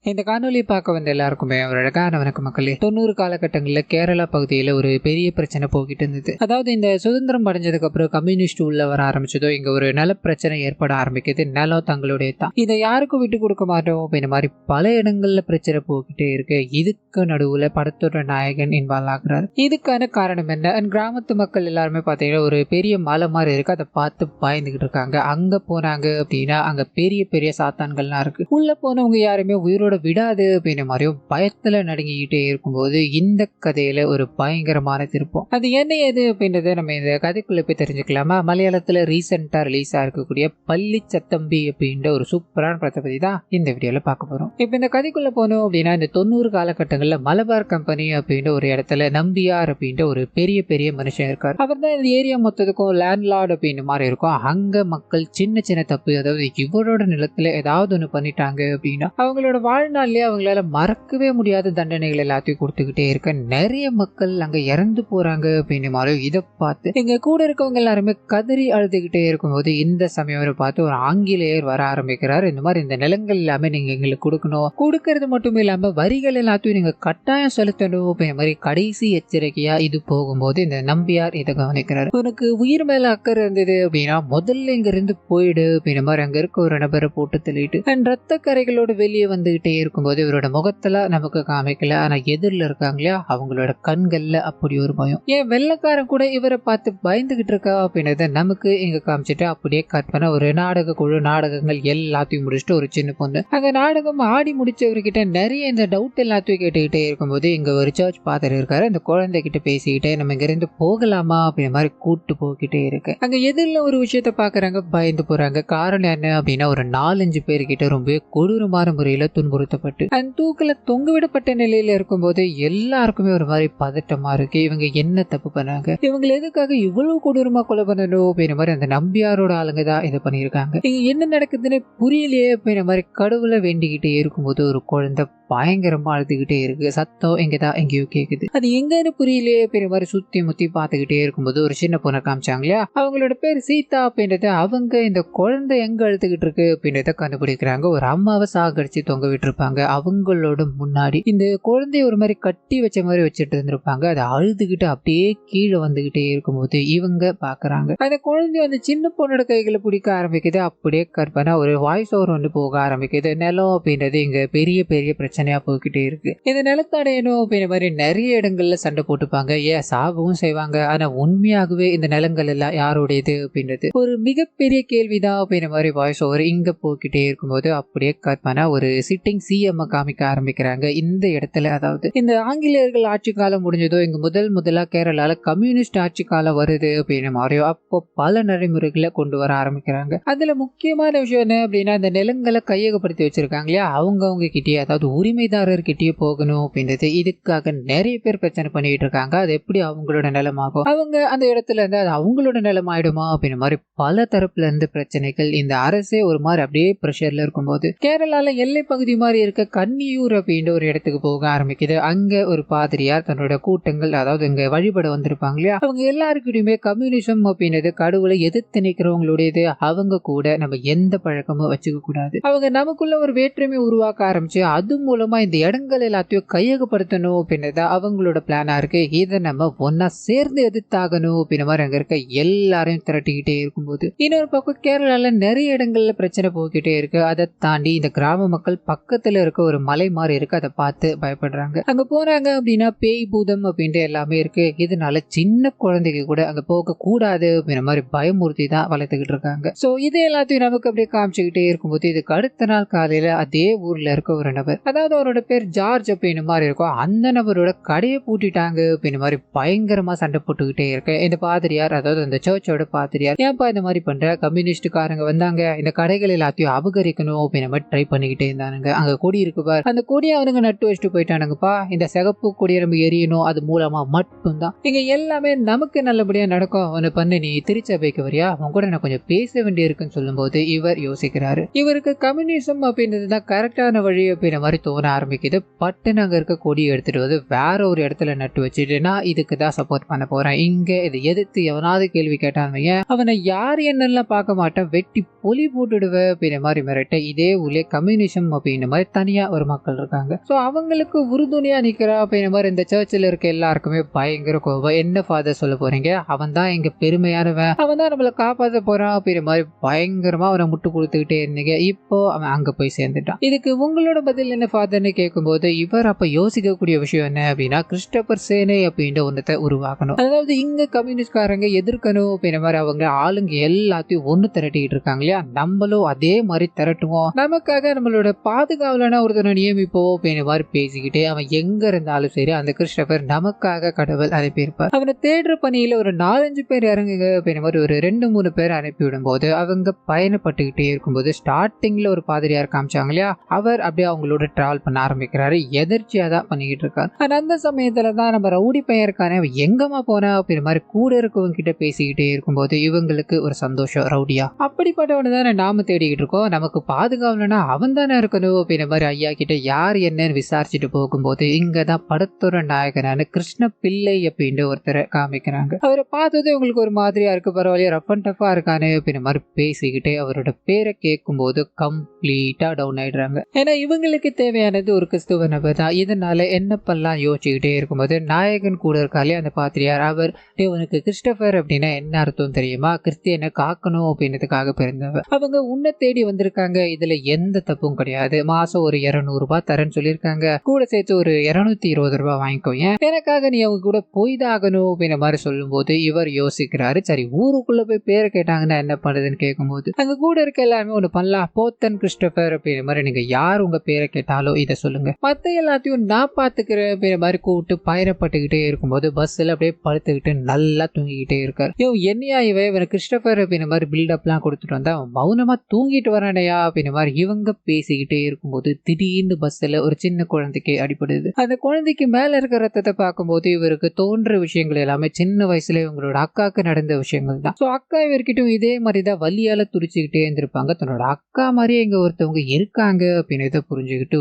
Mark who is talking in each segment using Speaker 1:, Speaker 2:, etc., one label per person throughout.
Speaker 1: இந்த காணொலி பார்க்க வந்த எல்லாருக்குமே ஒரு அழகான வணக்கம் மக்களே. 90 காலகட்டங்களில் கேரளா பகுதியில் ஒரு பெரிய பிரச்சனை போகிட்டு இருந்தது. அதாவது இந்த சுதந்திரம் அடைஞ்சதுக்கு அப்புறம் கம்யூனிஸ்ட் உள்ள வர ஆரம்பிச்சதோ இங்க ஒரு நல பிரச்சனை ஏற்பட ஆரம்பிக்குது. நிலம் தங்களுடைய தான், இதை யாருக்கும் விட்டு கொடுக்க மாட்டோம் அப்படின்ற மாதிரி பல இடங்கள்ல பிரச்சனை போகிட்டே இருக்கு. இதுக்கு நடுவுல படத்தோட நாயகன் இன்வால்வ் ஆகுறாரு. இதுக்கான காரணம் என்ன? கிராமத்து மக்கள் எல்லாருமே பார்த்தீங்கன்னா ஒரு பெரிய மலை மாதிரி இருக்கு, அதை பார்த்து பயந்துகிட்டு இருக்காங்க. அங்க போனாங்க அப்படின்னா அங்க பெரிய பெரிய சாத்தான்கள்லாம் இருக்கு. உள்ள போனவங்க யாருமே உயிரோட விடாது அப்படின்ற மாதிரியும் பயத்துல நடுங்கிக்கிட்டே இருக்கும்போது இந்த கதையில ஒரு பயங்கரமான திருப்பம். அது என்ன ஏது அப்படின்றத நம்ம இந்த கதைக்குள்ள போய் தெரிஞ்சுக்கலாமா? மலையாளத்துல ரீசெண்டா ரிலீஸ் ஆகக்கூடிய பள்ளி சத்தம்பி அப்படின்ற ஒரு சூப்பரான படத்தை பத்தி தான் இந்த வீடியோல பார்க்க போறோம். இப்ப இந்த கதைக்குள்ள போனோம் அப்படின்னா இந்த 90 காலகட்டங்கள்ல மலபார் கம்பெனி அப்படின்ற ஒரு இடத்துல நம்பியார் அப்படின்ற ஒரு பெரிய பெரிய மனுஷன் இருக்காரு. அவர் தான் இந்த ஏரியா மொத்தத்துக்கும் லேண்ட்லார்ட் அப்படின்ற மாதிரி இருக்கும். அங்க மக்கள் சின்ன சின்ன தப்பு, அதாவது இவரோட நிலத்துல ஏதாவது ஒண்ணு பண்ணிட்டாங்க அப்படின்னா அவங்களோட வாழ்நாள்லயே அவங்களால மறக்கவே முடியாத தண்டனைகள் எல்லாத்தையும் கொடுத்துக்கிட்டே இருக்க நிறைய மக்கள் அங்க இறந்து போறாங்க அப்படின்னு மாதிரி இதை பார்த்து எங்க கூட இருக்கவங்க எல்லாருமே கதறி அழுதுகிட்டே இருக்கும்போது இந்த சமயம் பார்த்து ஒரு ஆங்கிலேயர் வர ஆரம்பிக்கிறார். இந்த மாதிரி இந்த நிலங்கள் எல்லாமே நீங்க எங்களுக்கு கொடுக்கணும், கொடுக்கறது மட்டும் இல்லாம வரிகள் எல்லாத்தையும் நீங்க கட்டாயம் செலுத்தணும் அப்படின்ற மாதிரி கடைசி எச்சரிக்கையா இது போகும்போது இந்த நம்பியார் இதை கவனிக்கிறார். உனக்கு உயிர் மேல அக்கறை இருந்தது அப்படின்னா முதல்ல இங்க இருந்து போயிடு அப்படின்ற மாதிரி அங்க இருக்க ஒரு நபரை போட்டு தள்ளிட்டு ரத்த கரைகளோட வெளியே வந்துகிட்டே இருக்கும்போது இவரோட முகத்துல நமக்கு காமிக்கல, ஆனா எதிரில் இருக்காங்களா அவங்களோட கண்கள்ல அப்படி ஒரு பயம். ஏன் வெள்ளைக்காரன் கூட இவரை பார்த்து பயந்துகிட்டு இருக்கா அப்படின்றத நமக்கு இங்க காமிச்சிட்டு அப்படியே கற்பனை ஒரு நாடக குழு நாடகங்கள் எல்லாத்தையும் முடிச்சுட்டு ஒரு சின்ன பொண்ணு அந்த நாடகம் ஆடி முடிச்சவர்கிட்ட நிறைய இந்த டவுட் எல்லாத்தையும் கேட்டுக்கிட்டே இருக்கும்போது இங்க ஒரு சர்ச் பாத்தர் இருக்காரு. அந்த குழந்தைகிட்ட பேசிக்கிட்டே நம்ம இங்க இருந்து போகலாமா அப்படின்ற மாதிரி கூட்டு போய்கிட்டே இருக்கு. அங்க எதிரில் ஒரு விஷயத்த பாக்குறாங்க, பயந்து போறாங்க. காரணம் என்ன அப்படின்னா ஒரு 4-5 பேர்கிட்ட ரொம்ப கொடூரமான முறையில துன்புறுத்தப்பட்டு தூக்கில தொங்க விடப்பட்ட நிலையில இருக்கும்போது எல்லாருக்குமே ஒரு மாதிரி பதட்டமா இருக்கு. இவங்க என்ன தப்பு பண்ணாங்க, இவங்க எதுக்காக இவ்வளவு கொடூரமா கொலை பண்ணணும் அப்படின்ற மாதிரி அந்த நம்பியாரோட ஆளுங்க தான் இதை பண்ணியிருக்காங்க. இங்க என்ன நடக்குதுன்னு புரியலையே அப்படின்ற மாதிரி கடவுளை வேண்டிக்கிட்டே இருக்கும்போது ஒரு குழந்தை பயங்கரமா அழுதுகிட்டே இருக்கு. சத்தம் எங்கதான் எங்கேயோ கேக்குது, அது எங்கன்னு புரியலையே அப்படின்ற மாதிரி சுத்தி முத்தி பார்த்துக்கிட்டே இருக்கும்போது ஒரு சின்ன பொண்ணை காமிச்சாங்க இல்லையா, அவங்களோட பேர் சீதா அப்படின்றத அவங்க இந்த குழந்தை எங்க அழுதுகிட்டு இருக்கு அப்படின்றத கண்டுபிடிக்கிறாங்க. ஒரு அம்மாவை சாகடிச்சு தொங்க விட்டுருப்பாங்க. அவங்களோட முன்னாடி இந்த குழந்தைய ஒரு மாதிரி கட்டி வச்ச மாதிரி வச்சுட்டு இருந்திருப்பாங்க. அதை அழுதுகிட்டு அப்படியே கீழே வந்துகிட்டே இருக்கும்போது இவங்க பாக்குறாங்க அந்த குழந்தைய அந்த சின்ன பொண்ணோட கைகளை பிடிக்க ஆரம்பிக்குது. அப்படியே கற்பனை ஒரு வாய்ஸ் ஓவர் வந்து போக ஆரம்பிக்குது. நிலம் அப்படின்றது இங்க பெரிய பெரிய பிரச்சனையா போய்கிட்டே இருக்கு. இந்த நிலத்தடையணும் அப்படின்ற மாதிரி நிறைய இடங்கள்ல சண்டை போட்டுப்பாங்க, ஏன் சாகவும் செய்வாங்க. ஆனா உண்மையாகவே இந்த நிலங்கள் எல்லாம் யாருடையது அப்படின்றது ஒரு மிகப்பெரிய கேள்விதான் அப்படின்ற மாதிரி வாய்ஸ் ஓவர் இங்க போய்கிட்டே இருக்கும்போது அப்படியே கற்பனை ஒரு சிட்டிங் சிஎம் காமிக்க ஆரம்பிக்கிறாங்க. இந்த இடத்துல அதாவது இந்த ஆங்கிலேயர்கள் ஆட்சி காலம் முடிஞ்சதோ இங்க முதலா கேரளால கம்யூனிஸ்ட் ஆட்சி காலம் வருது அப்படின்னு மாதிரியோ அப்போ பல நடைமுறைகளை கொண்டு வர ஆரம்பிக்கிறாங்க. அதுல முக்கியமான விஷயம் என்ன அப்படின்னா இந்த நிலங்களை கையகப்படுத்தி வச்சிருக்காங்க இல்லையா, அவங்க கிட்டே அதாவது உரிமைதாரர்கிட்டயே போகணும் அப்படின்றது. இதுக்காக நிறைய பேர் பிரச்சனை பண்ணிட்டு இருக்காங்க. அது எப்படி அவங்களோட நிலமாகும், அவங்க அந்த இடத்துல இருந்து அது அவங்களோட நிலம் ஆயிடுமா அப்படின்ற மாதிரி பல தரப்புல இருந்து பிரச்சனைகள். இந்த அரசே ஒரு மாதிரி அப்படியே பிரஷர்ல இருக்கும்போது கேரளால எல்லை பகுதி மாதிரி இருக்க கன்னியூர் அப்படின்ற ஒரு இடத்துக்கு போக ஆரம்பிக்குது. அங்க ஒரு பாதிரியார் தன்னோட கூட்டங்கள் அதாவது இங்க வழிபட வந்திருப்பாங்க இல்லையா, அவங்க எல்லாருக்கிட்டையுமே கம்யூனிசம் அப்படின்றது கடவுளை எதிர்த்து நிற்கிறவங்களுடையது, அவங்க கூட நம்ம எந்த பழக்கமும் வச்சுக்க கூடாது, அவங்க நமக்குள்ள ஒரு வேற்றுமை உருவாக்க ஆரம்பிச்சு அது மூலமா இந்த இடங்கள் எல்லாத்தையும் கையகப்படுத்தணும் அப்படின்றத அவங்களோட பிளானா இருக்கு. இதை நம்ம ஒன்னா சேர்ந்து எதிர்த்தாகணும் அப்படின்ற மாதிரி அங்க இருக்க எல்லாரையும் திரட்டிக்கிட்டே இருக்கும்போது இன்னொரு பக்கம் கேரளால நிறைய இடங்கள்ல பிரச்சனை போய்கிட்டே இருக்கு. அதை தாண்டி இந்த கிராம மக்கள் பக்கத்துல இருக்க ஒரு மலை மாதிரி இருக்கு, அதை பார்த்து பயப்படுறாங்க. அங்க போறாங்க அப்படின்னா பேய் பூதம் அப்படின்ட்டு எல்லாமே இருக்கு. இதனால சின்ன குழந்தைக்கு கூட அங்க போக கூடாது அப்படின்ற மாதிரி பயமுறுத்தி தான் வளர்த்துக்கிட்டு இருக்காங்க. சோ இது எல்லாத்தையும் நமக்கு அப்படியே காமிச்சுக்கிட்டே இருக்கும்போது இதுக்கு அடுத்த நாள் காலையில அதே ஊர்ல இருக்க ஒரு நபர், அதாவது அவரோட பேர் ஜார்ஜ் அப்படின்னு மாதிரி இருக்கும், அந்த நபரோட கடையை பூட்டிட்டாங்க அப்படின்னு மாதிரி பயங்கரமா சண்டை போட்டுக்கிட்டே இருக்கு. இந்த பாதிரியார் அதாவது அந்த சர்ச்சோட பாதிரியார், ஏன்பா இந்த மாதிரி பண்ற, கம்யூனிஸ்டுக்காரங்க வந்தாங்க இந்த கடைகள் எல்லாத்தையும் அபகரிக்கணும் அப்படின்னு மாதிரி ட்ரை பண்ணிக்கிட்டே இருந்தானுங்க. அங்க கொடி இருக்கு பார், அந்த கொடியை அவனுங்க நட்டு வச்சுட்டு போயிட்டானுங்கப்பா, இந்த சிகப்பு கொடியை நம்ம எரியணும், அது மூலமா மட்டும்தான் இங்க எல்லாமே நமக்கு நல்லபடியா நடக்கும், அவனை பண்ணு நீ திருச்சபைக்கு வரியா, அவன் கூட நான் கொஞ்சம் பேச வேண்டி இருக்குன்னு சொல்லும் போது இவர் யோசிக்கிறாரு. இவருக்கு கம்யூனிசம் அப்படின்றதுதான் கரெக்டான வழி அப்படின்ற மாதிரி தோண ஆரம்பிக்குது. பட்டுன்னு அங்க இருக்க கொடியை எடுத்துட்டு வந்து வேற ஒரு இடத்துல நட்டு வச்சுட்டு நான் இதுக்கு தான் சப்போர்ட் பண்ண போறேன், இங்க இதை எதிர்த்து எவனாவது கேள்வி கேட்டாங்க அவனை யார் என்னெல்லாம் பார்க்க மாட்டேன், வெட்டி பொலி போட்டுடுவேன் அப்படின்ற மாதிரி மிரட்ட இதே ஊர்ல கம்யூனிசம் அப்படின்ற மாதிரி தனியா ஒரு மக்கள் இருக்காங்க. சோ அவங்களுக்கு உறுதுணையா நிக்கிறா அப்படின்ற மாதிரி இந்த சர்ச்சில் இருக்க எல்லாருக்குமே பயங்கர கோபம். என்ன ஃபாதர் சொல்ல போறீங்க, அவன் தான் எங்க பெருமையானவன், அவன் தான் நம்மளை காப்பாற்ற போறான் அப்படின்ற மாதிரி பயங்கரமா அவனை முட்டு கொடுத்துக்கிட்டே இருந்தீங்க. இப்போ அவன் அங்க போய் சேர்ந்துட்டான். இதுக்கு உங்களோட பதில் என்ன ஃபாதர்னு கேட்கும்போது இவர் அப்ப யோசிக்கக்கூடிய விஷயம் என்ன அப்படின்னா, கிறிஸ்டோபர் சேனை அப்படின்ற ஒன்றத்தை உருவாக்கணும். அதாவது இங்க கம்யூனிஸ்ட்காரங்க எதிர்க்கணும் அப்படின்ற மாதிரி அவங்க ஆளுங்க எல்லாத்தையும் ஒண்ணு திரட்டிட்டு இருக்காங்க இல்லையா, நம்மளும் அதே மாதிரி திரட்டுவோம், நமக்காக நம்மளோட பாதுகாவலான ஒருத்தனை நியமிப்போம் அப்படின்ற மாதிரி பேசிக்கிட்டு அவன் எங்க இருந்தாலும் சரி அந்த கிறிஸ்டோபர் நமக்காக கடவுள் அனுப்பியிருப்பார். அவனை தேடுற பணியில ஒரு 4-5 பேர் இறங்குங்க அப்படின்ற மாதிரி ஒரு 2-3 பேர் அனுப்பிவிடும் போது அவங்க பயணப்பட்டுக்கிட்டே இருக்கும்போது ஸ்டார்டிங்ல ஒரு பாதிரியார் காமிச்சாங்க இல்லையா, அவர் அப்படியே அவங்களோட டிராவல் பண்ண ஆரம்பிக்கிறாரு. எதிர்ச்சியா தான் பண்ணிக்கிட்டு இருக்காரு. ஆனா அந்த சமயத்துல தான் நம்ம ரவுடி பையன் இருக்கானே, அவன் எங்கம்மா போன அப்படின்ற மாதிரி கூட இருக்கவங்க கிட்ட பேசிக்கிட்டே இருக்கும்போது இவங்களுக்கு ஒரு சந்தோஷம், ரவுடியா அப்படிப்பட்டவனு தானே நாம தேடிக்கிட்டு இருக்கோம், நமக்கு பாதுகாவலனா அவன் தானே இருக்கணும் அப்படின்ற மாதிரி ஐயா கிட்ட யார் என்னன்னு விசாரிச்சுட்டு போகும்போது இங்கதான் படத்தோட நாயகனான கிருஷ்ண பிள்ளை அப்படின்ற ஒருத்தரை காமிக்கிறாங்க. அவரை பார்த்தது உங்களுக்கு ஒரு மாதிரியா இருக்கு, பரவாயில்லையா ரஃப் அண்ட் டஃபா இருக்கானு அப்படின்ற மாதிரி பேசிக்கிட்டு அவரோட பேரை கேட்கும் போது கம்ப்ளீட்டா டவுன் ஆயிடுறாங்க. ஏன்னா இவங்களுக்கு தேவையானது ஒரு கிறிஸ்துவ நபர் தான். இதனால என்னப்பெல்லாம் யோசிச்சுக்கிட்டே இருக்கும்போது நாயகன் கூட இருக்காலே அந்த பாத்திரியார், அவர் உனக்கு கிறிஸ்டோபர் அப்படின்னா என்ன அர்த்தம் தெரியுமா, கிறிஸ்டியனை காக்கணும் அப்படின்றதுக்காக பிறந்தவர், அவங்க உன்னை தேடி வந்திருக்காங்க, இதுல எந்த தப்பும் கிடையாது, மாசம் ஒரு 200 ரூபாய் தரேன்னு சொல்லியிருக்காங்க, கூட சேர்த்து ஒரு 220 ரூபாய் வாங்கிக்கோ, எனக்காக நீ அவங்க கூட போய்தான் ஆகணும் அப்படின்ற மாதிரி சொல்லும் போது இவர் யோசிக்கிறாரு. சரி ஊருக்குள்ள போய் பேரை கேட்டாங்கன்னா என்ன பண்றதுன்னு கேட்கும்போது அங்க கூட இருக்க எல்லாருமே ஒண்ணு பண்ணலாம், போத்தன் கிறிஸ்டோபர் அப்படின்ற மாதிரி நீங்க யார் உங்க பேரை கேட்டாலும் இதை சொல்லுங்க, மத்த எல்லாத்தையும் நான் பாத்துக்கிறேன் அப்படின்ற மாதிரி கூப்பிட்டு பயணப்பட்டுக்கிட்டே இருக்கும்போது பஸ்ல அப்படியே படுத்துக்கிட்டு நல்லா தூங்கிக்கிட்டே இருக்காரு. என்னையா இவன் கிறிஸ்டோபர் அப்படின்ற மாதிரி பில்டப் எல்லாம் கொடுத்துட்டு வந்தா மௌனமா தூங்கிட்டு வரானையா அப்படின்ற மாதிரி இவங்க பேசிக்கிட்டே இருக்கும்போது திடீர்னு பஸ்ல ஒரு சின்ன குழந்தைக்கு அடிபடுது. அந்த குழந்தைக்கு மேல இருக்க ரத்தத்தை பார்க்கும்போது இவருக்கு தோன்ற விஷயங்கள் எல்லாமே சின்ன வயசுல இவங்களோட அக்காவுக்கு நடந்த விஷயங்கள் தான். அக்கா இவர்கிட்டும் இதே மாதிரிதான் வலியால துடிச்சுக்கிட்டே இருந்திருப்பாங்க. தன்னோட அக்கா மாதிரியே இங்க ஒருத்தவங்க இருக்காங்க அப்படின்னு புரிஞ்சுக்கிட்டு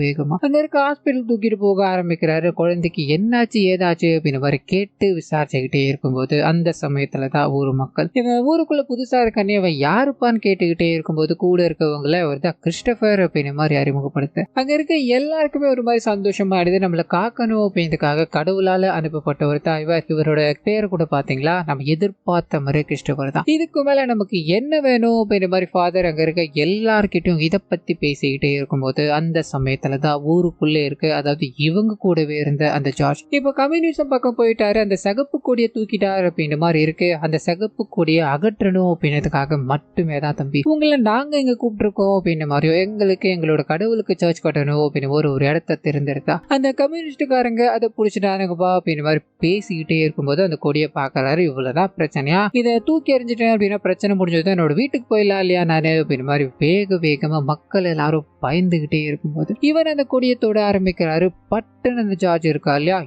Speaker 1: வேகமா அங்க இருக்க ஹாஸ்பிட்டல் தூக்கிட்டு போக ஆரம்பிக்கிறாரு. குழந்தைக்கு என்னாச்சு ஏதாச்சு அப்படின்னு மாதிரி கேட்டு விசாரிச்சுக்கிட்டே இருக்கும்போது அந்த சமயத்துலதான் ஊர் மக்கள் இவன் ஊருக்குள்ள புதுசா இருக்கானே அவன் யாருப்பான்னு கேட்டுக்கிட்டே இருக்கும்போது கூட இருக்கவங்கள அவர் தான் கிறிஸ்டோபர் அப்படின்னு மாதிரி அறிமுகப்படுத்த அங்க இருக்க எல்லாருக்குமே ஒரு மாதிரி சந்தோஷமா ஆயிடுது. நம்மள காக்கணும் அப்படின்றதுக்காக கடவுளால அனுப்பப்பட்ட ஒரு தாய்வார். இவரோட பேரை கூட பாத்தீங்களா, நம்ம எதிர்பார்த்த மாதிரி கிறிஸ்டோபர் தான். இதுக்கு மேல நமக்கு என்ன வேணும் அப்படின்ற மாதிரி ஃபாதர் அங்க இருக்க எல்லார்கிட்டையும் இதை பத்தி பேசிக்கிட்டே இருக்கும்போது அந்த சமயத்துலதான் ஊருக்குள்ள இருக்கு, அதாவது இவங்க கூடவே இருந்த அந்த ஜார்ஜ் இப்ப கம்யூனிசம் பக்கம் போயிட்டாரு, அந்த சிகப்பு கொடியை தூக்கிட்டாரு அப்படின்ற மாதிரி இருக்கு. அந்த சிகப்பு கொடியை அகற்றணும் அப்படின்றதுக்காக மட்டுமே தான் தம்பி உங்களை நாங்க இங்க கூப்பிட்டுருக்கோம் அப்படின்ற மாதிரியோ, எங்களுக்கு எங்களோட கடவுளுக்கு சர்ச் கட்டணும் அப்படின்னு ஒரு இடத்தை தேர்ந்தெடுத்தா அந்த கம்யூனிஸ்டுக்காரங்க அதை புடிச்சிட்டானுங்கப்பா அப்படின்ற மாதிரி பேசிக்கிட்டே இருக்கும்போது அந்த கொடியை பாக்குறாரு. இவ்வளவுதான் பிரச்சனையா, இதை தூக்கி எறிஞ்சிட்டேன் அப்படின்னா பிரச்சனை முடிஞ்சது, என்னோட வீட்டுக்கு போயிடலாம் இல்லையா நானு அப்படின்ற மாதிரி வேகமா மக்கள் எல்லாரும் பயந்துகிட்டே இருக்கும்போது இவர் அந்த கொடியை தொட ஆரம்பிக்கிறாரு. பட்டுன்னு அந்த ஜார்ஜ் இருக்கா இல்லையா,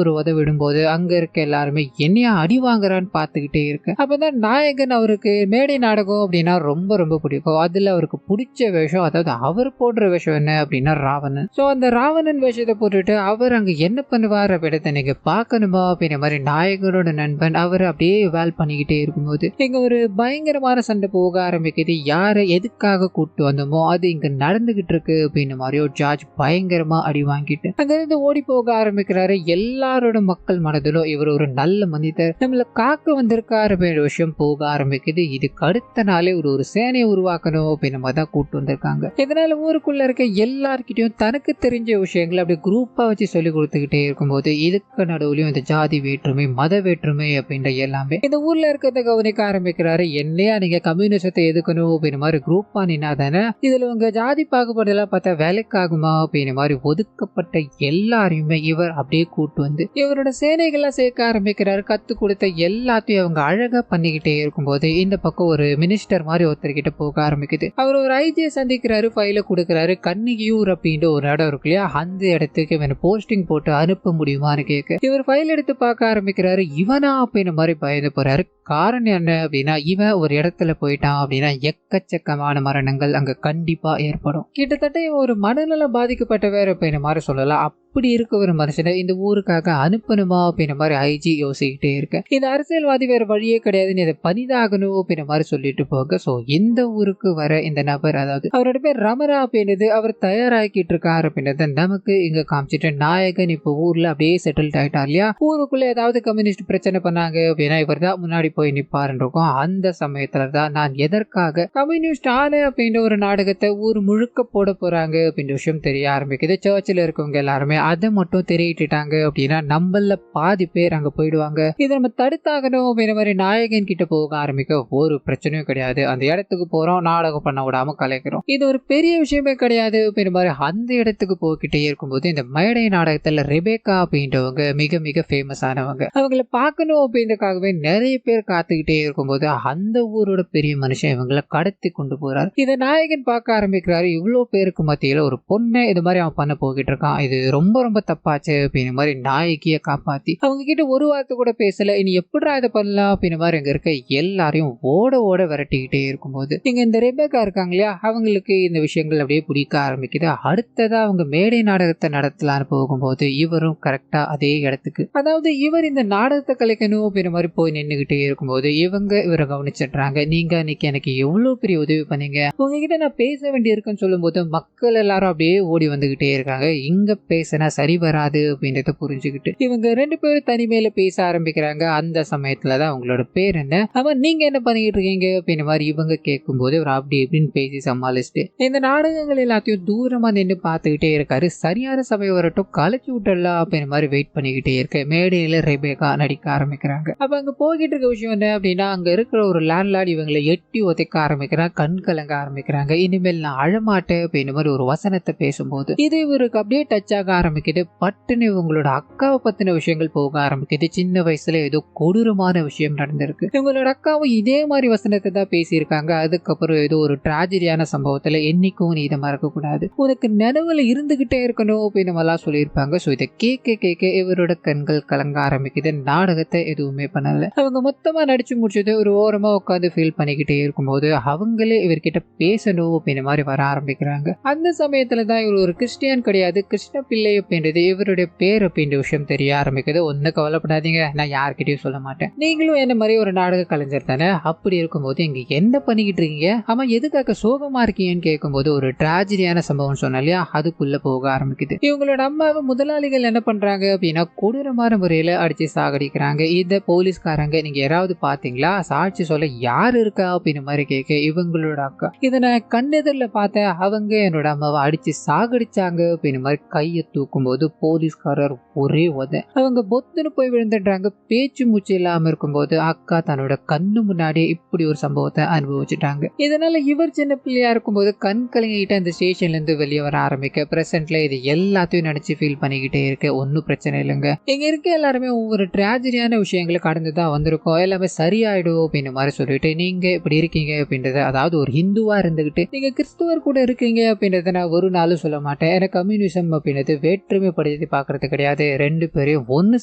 Speaker 1: ஒரு உதவிடும்போது அங்க இருக்க எல்லாருமே என்னையா அடி வாங்குறான்னு பாத்துக்கிட்டே இருக்கு. அப்பதான் நாயகன் அவருக்கு மேடை நாடகம் அப்படின்னா ரொம்ப பிடிக்கும். அதுல அவருக்கு பிடிச்ச வேஷம், அதாவது அவர் போடுற வேஷம் என்ன அப்படின்னா ராவணன். சோ அந்த ராவணன் வேஷத்தை போட்டுட்டு அவர் அங்க என்ன பண்ணுவார் அப்படின்றத நீங்க பாக்கணுமா அப்படின்ற மாதிரி நாயகனோட நண்பன் அவர் அப்படியே வேல் பண்ணிக்கிட்டே இருக்கும்போது இங்க ஒரு பயங்கரமான சண்டை போக ஆரம்பிக்குது. யாரை எதுக்காக கூப்பிட்டு வந்தோமோ அது இங்க நடந்துகிட்டு இருக்கு அப்படின்னு மாதிரியோ ஜார்ஜ் பயங்கரமா அடி வாங்கிட்டு அங்க இருந்து ஓடி போக ஆரம்பிக்கிறாரு. எல்லாரோட மக்கள் மனதிலும் இவர் ஒரு நல்ல மனிதர், நம்மள காக்க வந்திருக்காரு அப்படின்ற விஷயம் போக ஆரம்பிக்குது. இதுக்கு அடுத்த நாளே ஒரு சேனையை உருவாக்கணும் அப்படின்னு மாதிரி தான் கூப்பிட்டு வந்திருக்காங்க. இதனால ஊருக்குள்ள இருக்க எல்லார்கிட்டையும் தனக்கு தெரிஞ்ச விஷயங்களை அப்படி குரூப்பா வச்சு சொல்லி கொடுத்துக்கிட்டே இருக்கும்போது இதுக்கு நடுவுலயும் இந்த ஜாதி வேற்றுமை மத வேற்றுமை அப்படின்ற எல்லாமே இந்த ஊர்ல இருக்கிறத கவனிக்க ஆரம்பிக்கிறாரு. என்னையா நீங்க கம்யூனிசத்தை எதுக்கணும் அப்படின்ற மாதிரி குரூப்பா நின்னா தானே, இதுல உங்க ஜாதி பாகுபாடெல்லாம் பார்த்தா வேலைக்காகுமா அப்படின்ற மாதிரி ஒதுக்கப்பட்ட எல்லாரையுமே இவர் அப்படியே கூட்டு வந்து இவரோட சேனைகள்லாம் சேர்க்க ஆரம்பிக்கிறாரு. கத்து கொடுத்த எல்லாத்தையும் அவங்க அழகா பண்ணிக்கிட்டே இருக்கும்போது இந்த பக்கம் ஒரு மினிஸ்டர் மாதிரி ஒருத்தர்கிட்ட போக ஆரம்பிக்குது. அவர் ஒரு ஐஜியை சந்திக்கிறாரு, ஃபைல கொடுக்கறாரு. கன்னிகியூர் அப்படின்ற ஒரு இடம் இருக்கு இல்லையா, அந்த இடத்துக்கு இவன் போஸ்டிங் போட்டு அனுப்ப முடியுமான்னு கேட்க இவர் ஃபைல் எடுத்து பார்க்க ஆரம்பிக்கிறாரு. இவனா அப்படின்ற மாதிரி பயந்து போறாரு. காரணம் என்ன அப்படின்னா, இவன் ஒரு இடத்துல போயிட்டான் அப்படின்னா எக்கச்சக்கமான மரணங்கள் அங்க கண்டிப்பா ஏற்படும். கிட்டத்தட்ட இவன் ஒரு மனநல பாதிக்கப்பட்டவர் அப்படின்ற மாதிரி சொல்லலாம். அப்படி இருக்க ஒரு மனுஷனை இந்த ஊருக்காக அனுப்பணுமா அப்படின்ற மாதிரி ஐஜி யோசிக்கிட்டே இருக்க, இந்த அரசியல்வாதி வேற வழியே கிடையாதுன்னு இதை பனிதாகணும் அப்படின்ற மாதிரி சொல்லிட்டு போக, ஸோ இந்த ஊருக்கு வர இந்த நபர், அதாவது அவரோட பேர் ரமரா அப்படின்றது, அவர் தயாராகிட்டு இருக்காரு அப்படின்றத நமக்கு இங்க காமிச்சிட்டு நாயகன் இப்போ ஊர்ல அப்படியே செட்டில்ட் ஆயிட்டார் இல்லையா. ஊருக்குள்ள ஏதாவது கம்யூனிஸ்ட் பிரச்சனை பண்ணாங்க அப்படின்னா இவர் தான் முன்னாடி போய் நிப்பாருன்னு இருக்கும். அந்த சமயத்துல தான் நான் எதற்காக கம்யூனிஸ்ட் ஆளு அப்படின்ற ஒரு நாடகத்தை ஊர் முழுக்க போட போறாங்க அப்படின்ற விஷயம் தெரிய ஆரம்பிக்குது. சர்ச்சில் இருக்கவங்க எல்லாருமே அதை மட்டும் தெரியிட்டாங்க அப்படின்னா நம்மள பாதி பேர் அங்க போயிடுவாங்க. இதை நம்ம தடுத்தாகணும் அப்படின்ற மாதிரி நாயகன் கிட்ட போக ஆரம்பிக்க ஒரு பிரச்சனையும் கிடையாது. அந்த இடத்துக்கு போறோம், நாடகம் பண்ண விடாம கலைக்கிறோம், இது ஒரு பெரிய விஷயமே கிடையாது அப்படின்ற மாதிரி அந்த இடத்துக்கு போய்கிட்டே இருக்கும்போது இந்த மேடை நாடகத்துல ரெபேக்கா அப்படின்றவங்க மிக மிக ஃபேமஸ் ஆனவங்க. அவங்களை பார்க்கணும் அப்படின்றதுக்காகவே நிறைய பேர் காத்துக்கிட்டே இருக்கும்போது அந்த ஊரோட பெரிய மனுஷன் இவங்களை கடத்தி கொண்டு போறாரு. இதை நாயகன் பார்க்க ஆரம்பிக்கிறாரு. இவ்வளவு பேருக்கு மத்தியில ஒரு பொண்ணை இது மாதிரி அவன் பண்ண போகிட்டு இருக்கான், இது ரொம்ப ரொம்ப தப்பாச்சு அப்படின்ற மாதிரி நாயகியை காப்பாத்தி அவங்க கிட்ட ஒரு வார்த்தை கூட பேசல. இனி எப்படிடா இதை பண்ணலாம் அப்படின்ற மாதிரி அங்க இருக்க எல்லாரையும் ஓட ஓட விரட்டிக்கிட்டே இருக்கும்போது இங்க இந்த ரெபேக்கா இருக்காங்க இல்லையா, அவங்களுக்கு இந்த விஷயங்கள் அப்படியே பிடிக்க ஆரம்பிக்குது. அடுத்ததா அவங்க மேடை நாடகத்தை நடத்தலான்னு போகும்போது இவரும் கரெக்டா அதே இடத்துக்கு, அதாவது இவர் இந்த நாடகத்தை கலைக்கணும் அப்படின்ற மாதிரி போய் நின்றுகிட்டே இருக்கும்போது இவங்க இவரை கவனிச்சிடுறாங்க. நீங்க அன்னைக்கு எனக்கு எவ்வளவு பெரிய உதவி பண்ணீங்க, உங்ககிட்ட நான் பேச வேண்டி இருக்குன்னு சொல்லும் போது மக்கள் எல்லாரும் அப்படியே ஓடி வந்துகிட்டே இருக்காங்க. இங்க பேசினா சரி வராது அப்படின்றத புரிஞ்சுக்கிட்டு இவங்க ரெண்டு பேரும் தனிமையில பேச ஆரம்பிக்கிறாங்க. அந்த சமயத்துலதான் அவங்களோட பேர் என்ன, அவன் நீங்க என்ன பண்ணிட்டு இருக்கீங்க அப்படின்ற மாதிரி இவங்க கேட்கும்போது அவர் அப்படி இப்படின்னு பேசி சமாளிச்சுட்டு இந்த நாடகங்கள் எல்லாத்தையும் தூரமா நின்று பார்த்துக்கிட்டே இருக்காரு. சரியான சமயம் வரட்டும் கலைச்சு விட்டுடலாம் அப்படின்ற மாதிரி வெயிட் பண்ணிக்கிட்டே இருக்க மேடையில ரெபேக்கா நடிக்க ஆரம்பிக்கிறாங்க. அப்ப அங்க போய்கிட்டு இருக்க விஷயம் என்ன அப்படின்னா, அங்க இருக்கிற ஒரு லேண்ட்லார்ட் இவங்களை எட்டி உதைக்க ஆரம்பிக்கிறாங்க, கண் கலங்க ஆரம்பிக்கிறாங்க. இனிமேல் நான் அழமாட்டேன் அப்படின்ற மாதிரி ஒரு வசனத்தை பேசும்போது இது இவருக்கு அப்படியே டச் ஆக ஆரம்பிக்குது. பட்டுன்னு இவங்களோட அக்காவை பத்தின விஷயங்கள் போக ஆரம்பிக்குது. சின்ன வயசுல ஏதோ கொடூரமான விஷயம் நடந்திருக்கு, இவங்களோட அக்காவும் இதே மாதிரி வசனத்தை தான் பேசியிருக்காங்க. அதுக்கப்புறம் ஏதோ ஒரு டிராஜடியான சம்பவத்துல என்னைக்கும் நீ இதை மறக்க கூடாது, உனக்கு நினைவுல இருந்துகிட்டே இருக்கணும் அப்படின்னு எல்லாம் சொல்லியிருப்பாங்க. ஸோ இதை கேட்க கேட்க இவரோட கண்கள் கலங்க ஆரம்பிக்குது. நாடகத்தை எதுவுமே பண்ணல. அவங்க மொத்தமா நடிச்சு முடிச்சது ஒரு ஓரமா உட்காந்து ஃபீல் பண்ணிக்கிட்டே இருக்கும்போது அவங்களே இவர்கிட்ட பேசணும் அப்படின்ற மாதிரி வர ஆரம்பிக்கிறாங்க. அந்த சமயத்துல தான் இவர் ஒரு கிறிஸ்டியன் கிடையாது, கிருஷ்ண பிள்ளை அப்படின்றது இவருடைய பேர் அப்படின்ற விஷயம் தெரிய ஆரம்பிக்குது. ஒன்னும் கவலைப்படாதீங்க, நான் யார்கிட்டயும் சொல்ல மாட்டேன், நீங்களும் என்ன மாதிரி ஒரு நாடக கலைஞர் தானே, அப்படி இருக்கும்போது இங்க என்ன பண்ணிக்கிட்டு இருக்கீங்க, ஆமா எதுக்காக சோகமா இருக்கீங்கன்னு கேட்கும்போது ஒரு டிராஜடியான சம்பவம் சொன்ன இல்லையா, அதுக்குள்ள போக ஆரம்பிக்குது. இவங்களோட அம்மாவை முதலாளிகள் என்ன பண்றாங்க அப்படின்னா கொடூரமான முறையில அடிச்சு சாகடிக்கிறாங்க. இந்த போலீஸ்காரங்க நீங்க யாராவது பாத்தீங்களா, சாட்சி சொல்ல யாரு இருக்கா அப்படின்னு மாதிரி கேட்க இவங்களோட அக்கா, இதை நான் கண்ணெதிரில் பார்த்தேன், அவங்க என்னோட அம்மாவை அடிச்சு சாகடிச்சாங்க அப்படின்னு மாதிரி கையை தூக்கும் போது போலீஸ்காரர் ஒரே உத அவங்க பொத்துன்னு போய் விழுந்துடுறாங்க. பேச்சு மூச்சு இல்லாம இருக்கும்போது அக்கா தன்னோட கண்ணு முன்னாடியே இப்படி ஒரு சம்பவத்தை அனுபவிச்சுட்டாங்க. இதனால இவர் சின்ன பிள்ளையா இருக்கும்போது கண் கலங்கிட்ட இந்த ஸ்டேஷன்ல இருந்து வெளியே வர ஆரம்பிக்க பிரசன்ட்ல இது எல்லாத்தையும் நினைச்சு ஃபீல் பண்ணிக்கிட்டே இருக்க. ஒன்னும் பிரச்சனை இல்லைங்க, இங்க இருக்க எல்லாருமே ஒவ்வொரு டிராஜடியான விஷயங்களை கடந்துதான் வந்திருக்கோம், எல்லாமே சரியாயிடும் அப்படின்னு மாதிரி சொல்லிட்டு நீங்க இப்படி இருக்கீங்க அப்படின்றத, அதாவது ஒரு ஹிந்துவா இருந்துகிட்டு நீங்க கிறிஸ்துவர் கூட இருக்கீங்க அப்படின்றத நான் ஒரு நாளும் சொல்ல மாட்டேன். எனக்கு கம்யூனிசம் அப்படின்றது வேற்றுமைப்படுத்தி பாக்குறது கிடையாது, ரெண்டு பேரையும் ஒன்னு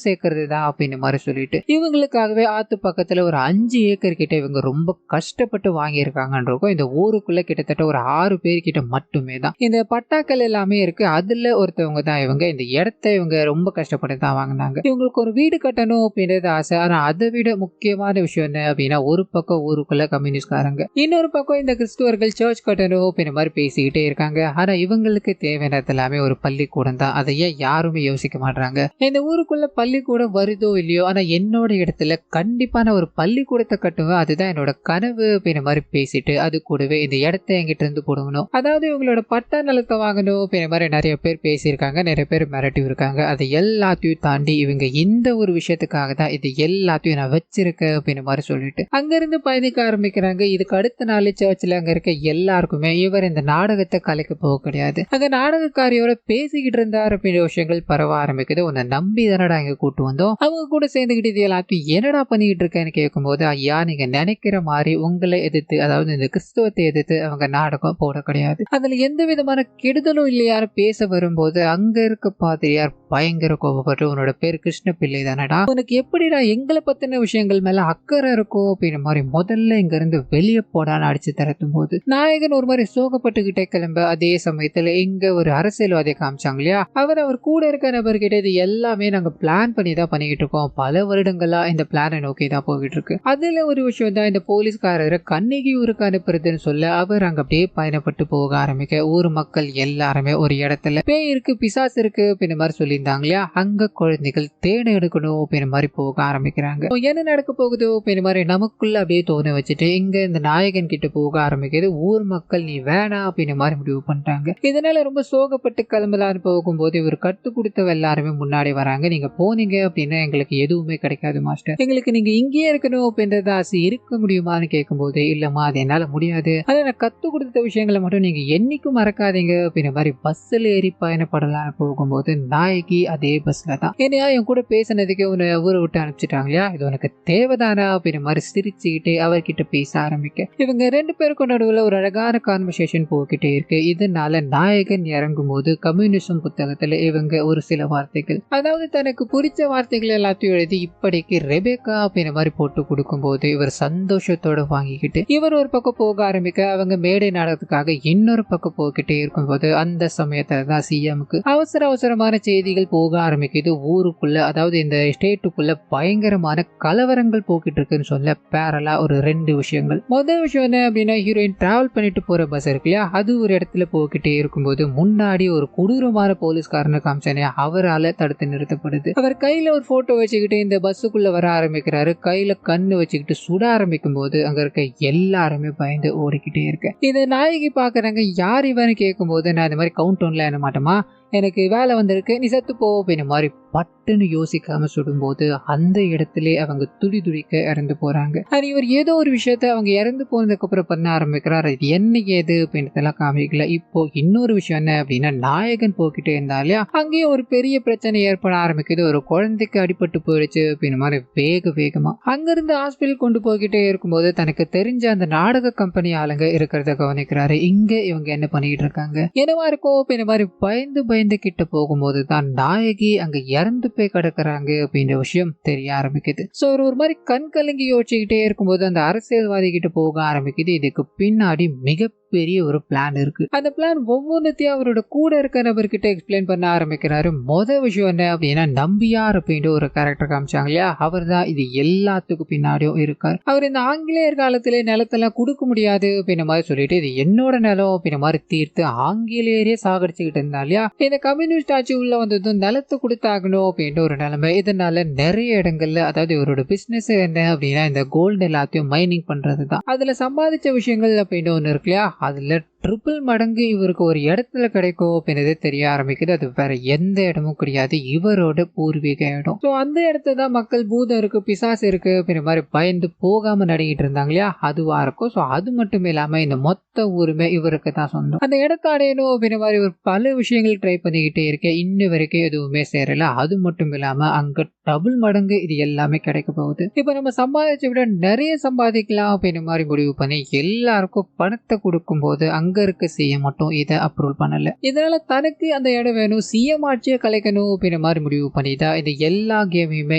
Speaker 1: சேர்க்கறது தான் அப்படின்னு மாதிரி சொல்லிட்டு இவங்களுக்காகவே ஆத்து பக்கத்துல ஒரு 5 ஏக்கர் கிட்ட இவங்க ரொம்ப கஷ்டப்பட்டு வாங்கியிருக்காங்கன்றக்கும். இந்த ஊருக்குள்ள கிட்டத்தட்ட ஒரு 6 பேர் கிட்ட மட்டுமே தான் இந்த பட்டாக்கள் எல்லாமே இருக்கு. அதுல ஒருத்தவங்க தான் இவங்க. இந்த இடத்த இவங்க ரொம்ப கஷ்டப்பட்டு தான் வாங்கினாங்க. இவங்களுக்கு ஒரு வீடு கட்டணும் அப்படின்றது ஆசை. ஆனா அதை விட முக்கியமான விஷயம் என்ன அப்படின்னா, ஒரு பக்கம் ஊருக்குள்ள கம்யூனிஸ்ட்காரங்க, இன்னொரு பக்கம் இந்த கிறிஸ்துவர்கள் சர்ச் கட்டணும் அப்படின்ற மாதிரி பேசிக்கிட்டே இருக்காங்க. ஆனா இவங்களுக்கு தேவையானது எல்லாமே ஒரு பள்ளிக்கூடம் தான். அதையே யாருமே யோசிக்க மாட்டாங்க. இந்த ஊருக்குள்ள பள்ளிக்கூடம் வருதோ இல்லையோ, ஆனா என்னோட இடத்துல கண்டிப்பான ஒரு பள்ளிக்கூடத்தை கட்டுவேன், அதுதான் என்னோட கனவு அப்படின்ற மாதிரி பேசிட்டு அது கூடவே இந்த இடத்த என்கிட்ட இருந்து போடணும், அதாவது இவங்களோட பட்டா நிலத்தை வாங்கணும் அப்படின்ற மாதிரி நிறைய பேர் பேசியிருக்காங்க, நிறைய பேர் மிரட்டி இருக்காங்க. அதை எல்லாத்தையும் தாண்டி இவங்க இந்த ஒரு விஷயத்துக்காக தான் இது எல்லாத்தையும் நான் வச்சிருக்கேன் அப்படின்ற மாதிரி சொல்லிட்டு அங்கிருந்து பயணிக்க ஆரம்பிக்கிறாங்க. இதுக்கு அடுத்த நாள் சர்ச்சில் அங்க இருக்க எல்லாருக்குமே இவர் இந்த நாடகத்தை கலைக்க போக கிடையாது, அங்க நாடகக்காரியோட பேசிக்கிட்டு இருந்தார் அப்படின்ற விஷயங்கள் பரவ ஆரம்பிக்குது. உன்னை நம்பி தானடா இங்க கூட்டு வந்தோம், அவங்க கூட சேர்ந்துகிட்டு இது எல்லாத்தையும் என்னடா பண்ணிக்கிட்டு இருக்கேன்னு கேட்கும்போது, ஐயா நீங்க நினைக்கிற மாதிரி உங்களை எதிர்த்து, அதாவது இந்த கிறிஸ்துவத்தை எதிர்த்து அவங்க நாடகம் போட கிடையாது, அதுல எந்த விதமான கெடுதலும் இல்லையாரு பேச வரும்போது அங்க இருக்க பாதிரியார் பயங்கர கோபப்பட்டு, உன்னோட பேர் கிருஷ்ண பிள்ளை தானடா, உனக்கு எப்படிடா எங்களை பத்தின விஷயங்கள் மேல அக்கறை இருக்கும் அப்படின்ற மாதிரி முதல்ல இங்க இருந்து வெளியே போடான்னு அடிச்சு திரட்டும் போது நாயகன் ஒரு மாதிரி சோகப்பட்டுக்கிட்டே கிளம்ப, அதே சமயத்துல இங்க ஒரு அரசியல்வாதியை காமிச்சாங்க இல்லையா, அவர் கூட இருக்க நபர்கிட்ட இது எல்லாமே நாங்க பிளான் பண்ணி தான் பண்ணிக்கிட்டு இருக்கோம், பல வருடங்களா இந்த பிளானை நோக்கி தான் போகிட்டு இருக்கு. அதுல ஒரு விஷயம் தான் இந்த போலீஸ்காரரை கண்ணகி ஊருக்கு அனுப்புறதுன்னு சொல்ல அவர் அங்க அப்படியே பயணப்பட்டு போக ஆரம்பிக்க ஊர் மக்கள் எல்லாருமே ஒரு இடத்துல பேய் இருக்கு பிசாசு இருக்கு அப்படின்ற மாதிரி சொல்லியிருந்தாங்க இல்லையா, அங்க குழந்தைகள் தேனை எடுக்கணும் அப்படின்ற மாதிரி போக ஆரம்பிக்கிறாங்க. என்ன நடக்க போகுதோ அப்படின்ற மாதிரி நமக்குள்ள அப்படியே தோண வச்சுட்டு இங்க இந்த நாயகன் கிட்ட போக ஆரம்பிக்கிறது. ஊர் மக்கள் நீ வேணாம் அப்படின்ற மாதிரி முடிவு பண்ணிட்டாங்க. இதனால ரொம்ப சோகப்பட்டு கிளம்பலான்னு போகும்போது இவர் கத்து கொடுத்தவ எல்லாருமே முன்னாடி வராங்க. நீங்க போனீங்க அப்படின்னா எங்களுக்கு எதுவுமே கிடைக்காது மாஸ்டர், எங்களுக்கு நீங்க இங்கேயே இருக்கணும் அப்படின்றது ஆசை இருக்க முடியுமான்னு கேட்கும்போது இல்லம்மா அது என்னால முடியாது, அதை நான் கத்து கொடுத்த விஷயங்களை மட்டும் நீங்க என்னைக்கும் மறக்காதீங்க அப்படின்ற மாதிரி பஸ்ல ஏறி பயணப்படலான்னு போகும்போது நாயகி அதே பஸ்ல தான் என்னையா என் கூட பேசினதுக்கு உன்னை ஊரை விட்டு அனுப்பிச்சிட்டாங்க இல்லையா, இது உனக்கு தேவைதானா அப்படின்ற மாதிரி சிரிச்சுக்கிட்டு அவர்கிட்ட பேச ஆரம்பிக்க இவங்க ரெண்டு பேருக்கும் நடுவில் ஒரு அழகான கான்வர்சேஷன் போய்கிட்டே இருக்கு. இதனால நாயகன் இறங்கும் போது கம்யூனிசம் புத்தகத்துல இவங்க ஒரு சில வார்த்தைகள், அதாவது தனக்கு பிடிச்ச வார்த்தைகள் எல்லாத்தையும் எழுதி இப்படிக்கு ரெபேக்கா அப்படின்ற மாதிரி போட்டு கொடுக்கும் போது இவர் சந்தோஷத்தோட வாங்கிக்கிட்டு இவர் ஒரு பக்கம் போக ஆரம்பிக்க அவங்க மேடை நாடகத்துக்காக இன்னொரு பக்கம் போய்கிட்டே இருக்கும்போது அந்த சமயத்துல தான் சிஎம்க்கு அவசரமான செய்திகள் போக ஆரம்பிக்குது. ஊருக்குள்ள அதாவது இந்த ஸ்டேட்டுக்குள்ள பயங்கரமான கலவரங்கள் போக்கிட்டு இருக்குன்னு சொல்ல பேரலா ஒரு ரெண்டு விஷயங்கள். முதல் விஷயம் என்ன அப்படின்னா, ஹீரோயின் டிராவல் பண்ணிட்டு போற பஸ் இருக்கு இல்லையா, அது ஒரு இடத்துல போய்கிட்டே இருக்கும்போது முன்னாடி ஒரு கொடூரமான போலீஸ்காரனை காமிச்சானே அவரால் தடுத்து நிறுத்தப்படுது. அவர் கையில ஒரு போட்டோ வச்சுக்கிட்டு இந்த பஸ்ஸுக்குள்ள வர ஆரம்பிக்கிறாரு. கையில கண்ணு வச்சுக்கிட்டு சுட ஆரம்பிக்கும் போது அங்க இருக்க எல்லாருமே பயந்து ஓடிக்கிட்டே இருக்கு. இதை நாயகி பாக்குறாங்க. யார் இவன்னு கேட்கும் போது நான் இந்த மாதிரி கவுண்ட் டவுன்ல என்ன மாட்டோமா, எனக்கு வேலை வந்திருக்கு நீ செத்து போ அப்படின்ற மாதிரி பட்டுன்னு யோசிக்காம சுடும்போது அந்த இடத்துல அவங்க துடிக்க இறந்து போறாங்க. அது இவர் ஏதோ ஒரு விஷயத்த அவங்க இறந்து போனதுக்கு அப்புறம் பண்ண ஆரம்பிக்கிறார். இது என்ன ஏது அப்படின்றதெல்லாம் காமிக்கல. இப்போ இன்னொரு விஷயம் என்ன அப்படின்னா, நாயகன் போக்கிட்டே இருந்தாலே அங்கேயும் ஒரு பெரிய பிரச்சனை ஏற்பட ஆரம்பிக்குது. ஒரு குழந்தைக்கு அடிபட்டு போயிடுச்சு அப்படின்ற மாதிரி வேகமா அங்கிருந்து ஹாஸ்பிட்டல் கொண்டு போய்கிட்டே இருக்கும்போது தனக்கு தெரிஞ்ச அந்த நாடக கம்பெனி ஆளுங்க இருக்கிறத கவனிக்கிறாரு. இங்க இவங்க என்ன பண்ணிட்டு இருக்காங்க என்னவா இருக்கும் அப்படின்ற மாதிரி பயந்து கிட்ட போகும்போது தான் நாயகி அங்க இறந்து போய் கிடக்குறாங்க அப்படின்ற விஷயம் தெரிய ஆரம்பிக்குது. சோ ஒரு மாதிரி கண் கலங்கி யோசிச்சுக்கிட்டே இருக்கும்போது அந்த அரசியல்வாதி கிட்ட போக ஆரம்பிக்குது. இதுக்கு பின்னாடி மிகப்பெரிய ஒரு பிளான் இருக்கு. அந்த பிளான் ஒவ்வொன்றத்தையும் அவரோட கூட இருக்க நபர்கிட்ட எக்ஸ்பிளைன் பண்ண ஆரம்பிக்கிறாரு. மொதல் விஷயம் என்ன அப்படின்னா, நம்பியார் அப்படின்ற ஒரு கேரக்டர் காமிச்சாங்க இல்லையா, அவர் தான் இது எல்லாத்துக்கும் பின்னாடியும் இருக்கார். அவர் இந்த ஆங்கிலேயர் காலத்திலே நிலத்தெல்லாம் கொடுக்க முடியாது அப்படின்ற மாதிரி சொல்லிட்டு இது என்னோட நிலம் அப்படின்ற மாதிரி தீர்த்து ஆங்கிலேயரே சாகடிச்சுக்கிட்டு இருந்தா இல்லையா, இந்த கம்யூனிஸ்ட் ஆட்சி உள்ள வந்ததும் நிலத்தை கொடுத்தாகணும் அப்படின்ற ஒரு நிலைமை. இதனால நிறைய இடங்கள்ல அதாவது இவரோட பிசினஸ் என்ன அப்படின்னா இந்த கோல்டு எல்லாத்தையும் மைனிங் பண்றதுதான். அதுல சம்பாதிச்ச விஷயங்கள் அப்படின்னு ஒண்ணு இருக்கு இல்லையா, அதுல ட்ரிபிள் மடங்கு இவருக்கு ஒரு இடத்துல கிடைக்கும் அப்படின்றதே தெரிய ஆரம்பிக்குது. அது வேற எந்த இடமும் கிடையாது, இவரோட பூர்வீக இடம். ஸோ அந்த இடத்துல தான் மக்கள் பூதம் இருக்கு பிசாசு இருக்கு அப்படின்ற மாதிரி பயந்து போகாம நடிக்கிட்டு இருந்தாங்க இல்லையா, அதுவா இருக்கும். ஸோ அது மட்டும் இல்லாம இந்த மொத்த ஊருமே இவருக்கு தான் சொந்தம். அந்த இடத்த அடையணும் அப்படின்ற மாதிரி ஒரு பல விஷயங்கள் ட்ரை பண்ணிக்கிட்டே இருக்கேன். இன்னும் வரைக்கும் எதுவுமே சேரல. அது மட்டும் இல்லாம அங்க டபுள் மடங்கு இது எல்லாமே கிடைக்க போகுது. இப்ப நம்ம சம்பாதிச்ச விட நிறைய சம்பாதிக்கலாம் அப்படின்ற மாதிரி முடிவு பண்ணி எல்லாருக்கும் பணத்தை கொடுக்கும் போது அங்க இருக்க சிஎம் மட்டும் இதை அப்ரூவல் பண்ணல. இதனால தனக்கு அந்த இடம் வேணும், சிஎம் ஆட்சியை கலைக்கணும் அப்படின்ற மாதிரி முடிவு பண்ணிதான் இந்த எல்லா கேமையுமே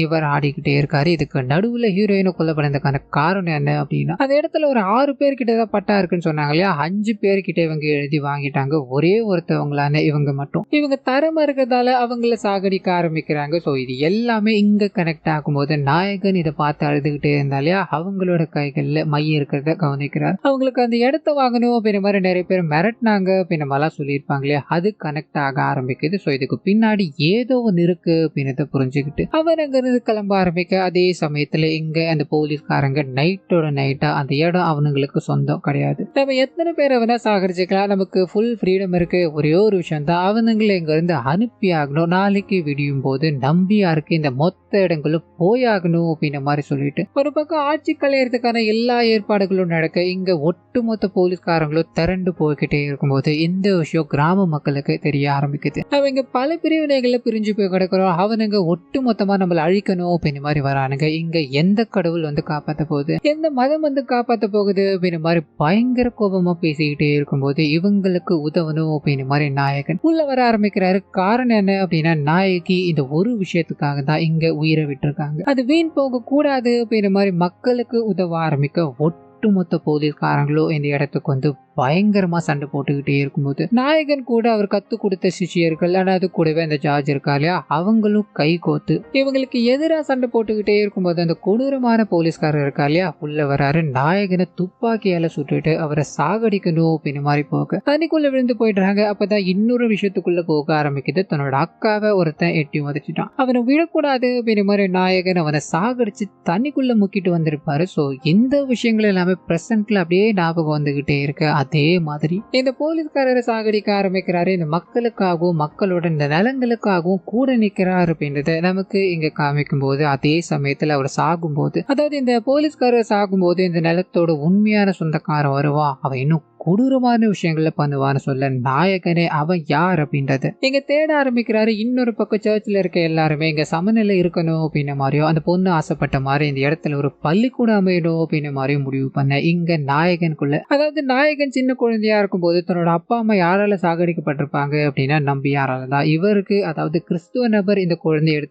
Speaker 1: இவர் ஆடிக்கிட்டே இருக்காரு. இதுக்கு நடுவுல ஹீரோயினை கொல்லப்படதுக்கான காரணம் என்ன அப்படின்னா, அந்த இடத்துல ஒரு 6 பேர் கிட்டதான் பட்டா இருக்குன்னு சொன்னாங்க இல்லையா, 5 பேர்கிட்ட இவங்க எழுதி வாங்கிட்டாங்க. ஒரே ஒருத்தவங்களான இவங்க மட்டும் இவங்க தரமா இருக்கிறதால அவங்கள சாகடிக்க ஆரம்பிக்கிறாங்க. ஸோ இது எல்லாமே இங்க கனெக்ட் ஆகும்போது நாயகன் இதை பார்த்து அழுதுகிட்டே இருந்தாலே அவங்களோட கைகள்ல மைய இருக்கிறத கவனிக்கிறார். அவங்களுக்கு அந்த இடத்த வாங்கணும் அப்படின்ற மாதிரி நிறைய பேர் மிரட்டினாங்க அப்படின்ற மாதிரிலாம் சொல்லியிருப்பாங்களே, அது கனெக்ட் ஆக ஆரம்பிக்குது. ஸோ இதுக்கு பின்னாடி ஏதோ ஒன்று இருக்கு அப்படின்றத புரிஞ்சுக்கிட்டு அவர் அங்கிருந்து கிளம்ப ஆரம்பிக்க, அதே சமயத்துல இங்க அந்த போலீஸ்காரங்க நைட்டோட நைட்டா அந்த இடம் அவனுங்களுக்கு சொந்தம் கிடையாது. நம்ம எத்தனை பேரை வேணா சாகரிச்சுக்கலாம், நமக்கு ஃபுல் ஃப்ரீடம் இருக்கு. ஒரே ஒரு விஷயம் தான், அவனுங்களை இங்க இருந்து அனுப்பி ஆகணும். நாளைக்கு விடியும் போது நம்பியாருக்கு இந்த மொத்த இடங்களும் போயாகணும் அப்படின்ற மாதிரி சொல்லிட்டு ஒரு பக்கம் ஆட்சி கலையறதுக்கான எல்லா ஏற்பாடுகளும் நடக்க இங்க ஒட்டுமொத்த போலீஸ்காரங்களும் திரண்டு வறண்டு போய்கிட்டே இருக்கும்போது இந்த விஷயம் கிராம மக்களுக்கு தெரிய ஆரம்பிக்குது. அவங்க பல பிரிவினைகள்ல பிரிஞ்சு போய் கிடக்கிறோம், அவனுங்க ஒட்டு மொத்தமா நம்மள அழிக்கணும் அப்படின்ற மாதிரி வரானுங்க. இங்க எந்த கடவுள் வந்து காப்பாத்த போகுது, எந்த மதம் வந்து காப்பாத்த போகுது அப்படின்ற மாதிரி பயங்கர கோபமா பேசிக்கிட்டே இருக்கும்போது இவங்களுக்கு உதவணும் அப்படின்ற மாதிரி நாயகன் உள்ள வர ஆரம்பிக்கிறாரு. காரணம் என்ன அப்படின்னா, நாயகி இந்த ஒரு விஷயத்துக்காக தான் இங்க உயிரை விட்டுருக்காங்க. அது வீண் போக கூடாது அப்படின்ற மாதிரி மக்களுக்கு உதவ ஆரம்பிக்க ஒட்டுமொத்த போலீஸ்காரங்களும் இந்த இடத்துக்கு வந்து பயங்கரமா சண்டை போட்டுக்கிட்டே இருக்கும்போது நாயகன் கூட அவர் கத்து கொடுத்த சிஷியர்கள், அது கூடவே அந்த ஜார்ஜ் இருக்கா இல்லையா, அவங்களும் கை கோத்து இவங்களுக்கு எதிராக சண்டை போட்டுக்கிட்டே இருக்கும்போது அந்த கொடூரமான போலீஸ்காரர் இருக்கா இல்லையா உள்ள வராரு. நாயகனை துப்பாக்கியால சுட்டுட்டு அவரை சாகடிக்கணும் அப்படின்னு மாதிரி போக தண்ணிக்குள்ள விழுந்து போயிடுறாங்க. அப்பதான் இன்னொரு விஷயத்துக்குள்ள போக ஆரம்பிக்குது. தன்னோட அக்காவை ஒருத்தன் எட்டி உதச்சிட்டான், அவனை விடக்கூடாது அப்படின்னு மாதிரி நாயகன் அவனை சாகடிச்சு தண்ணிக்குள்ள முக்கிட்டு வந்திருப்பாரு. சோ இந்த விஷயங்கள் எல்லாமே பிரசன்ட்ல அப்படியே ஞாபகம் வந்துகிட்டே இருக்கு. அதே மாதிரி இந்த போலீஸ்காரரை சாகடிக்க ஆரம்பிக்கிறாரு. இந்த மக்களுக்காகவும் மக்களோட இந்த நலங்களுக்காகவும் கூட நிற்கிறார் அப்படின்றத நமக்கு இங்க காமிக்கும் போது, அதே சமயத்துல அவர் சாகும்போது, அதாவது இந்த போலீஸ்காரர் சாகும்போது இந்த நிலத்தோட உண்மையான சொந்தக்காரன் வருவான், அவன் இன்னும் கொடூரமான விஷயங்கள்ல பண்ணுவான்னு சொல்ல நாயகனே அவன் யார் அப்படின்றத இங்க தேட ஆரம்பிக்கிறாரு. இன்னொரு பக்கம் சர்ச்சில் இருக்க எல்லாருமே இங்க சமநிலை இருக்கணும் அப்படின்ன மாதிரியோ, அந்த பொண்ணு ஆசைப்பட்ட மாதிரி இந்த இடத்துல ஒரு பள்ளிக்கூடம் அமையணும் அப்படின்ன மாதிரியும் முடிவு பண்ண இங்க நாயகனுக்குள்ள, அதாவது நாயகன் சின்ன குழந்தையா இருக்கும்போது தன்னோட அப்பா அம்மா யாரால சாகடிக்கப்பட்டிருப்பாங்க அப்படின்னா நம்பியாரால தான். இவருக்கு அதாவது கிறிஸ்துவ நபர் இந்த குழந்தைய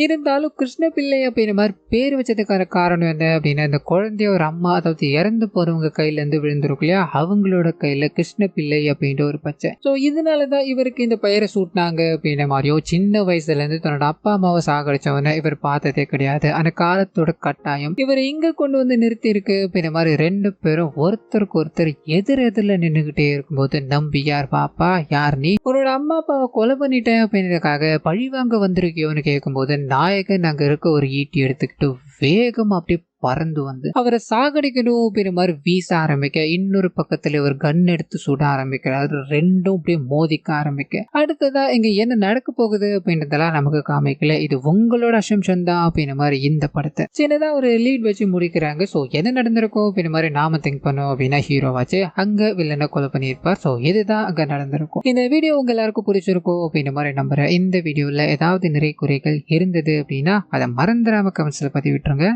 Speaker 1: இருந்தாலும் கிருஷ்ண பிள்ளை அப்படின்ற மாதிரி பேர் வச்சதுக்கான காரணம் என்ன அப்படின்னா, இந்த குழந்தைய ஒரு அம்மா அதாவது இறந்து போறவங்க கையில இருந்து விழுந்திருக்கும் இல்லையா, அவங்களோட கையில கிருஷ்ண பிள்ளை அப்படின்ற ஒரு பச்சை. சோ இதனாலதான் இவருக்கு இந்த பெயரை சூட்டினாங்க அப்படின்ற மாதிரியோ. சின்ன வயசுல இருந்து தன்னோட அப்பா அம்மாவை சாகடிச்சவன இவர் பார்த்ததே கிடையாது. அந்த காலத்தோட கட்டாயம் இவர் இங்க கொண்டு வந்து நிறுத்தி இருக்கு அப்படின்ற மாதிரி ரெண்டு பேரும் ஒருத்தருக்கு ஒருத்தர் எதிரெதிரில் நின்றுகிட்டே இருக்கும்போது, நம்பி யார் பாப்பா, யார் நீ, உன்னோட அம்மா அப்பாவை கொலை பண்ணிட்டேன் அப்படின்றதுக்காக பழிவாங்க வந்திருக்கியோன்னு கேட்கும்போது நாயகன் அங்க இருக்க ஒரு ஈட்டி எடுத்துக்கிட்டு வேகம் அப்படி பறந்து வந்து அவரை சாகடிக்கணும் அப்படின்ற மாதிரி வீச ஆரம்பிக்க, இன்னொரு பக்கத்துல ஒரு கன் எடுத்து சுட ஆரம்பிக்கிறாரு. ரெண்டும் அப்படியே மோதிக்க ஆரம்பிக்க, அடுத்ததா இங்க என்ன நடக்க போகுது அப்படின்றதெல்லாம் நமக்கு காமிக்கல. இது உங்களோட அசம்ஷன் தான் அப்படின்ற மாதிரி இந்த படத்தை சின்னதா ஒரு லீட் வச்சு முடிக்கிறாங்க. சோ என்ன நடந்திருக்கும் அப்படின்ற மாதிரி நாம திங்க் பண்ணோம் அப்படின்னா, ஹீரோவாச்சு அங்க வில்லனை கொலை பண்ணியிருப்பார். சோ இதுதான் அங்க நடந்திருக்கும். இந்த வீடியோ உங்க எல்லாருக்கும் பிடிச்சிருக்கும் அப்படின்ற மாதிரி நம்புறேன். இந்த வீடியோல ஏதாவது நிறைய குறைகள் இருந்தது அப்படின்னா அதை மறந்துடாம கமெண்ட்ஸ்ல பதிவிட்டுருங்க.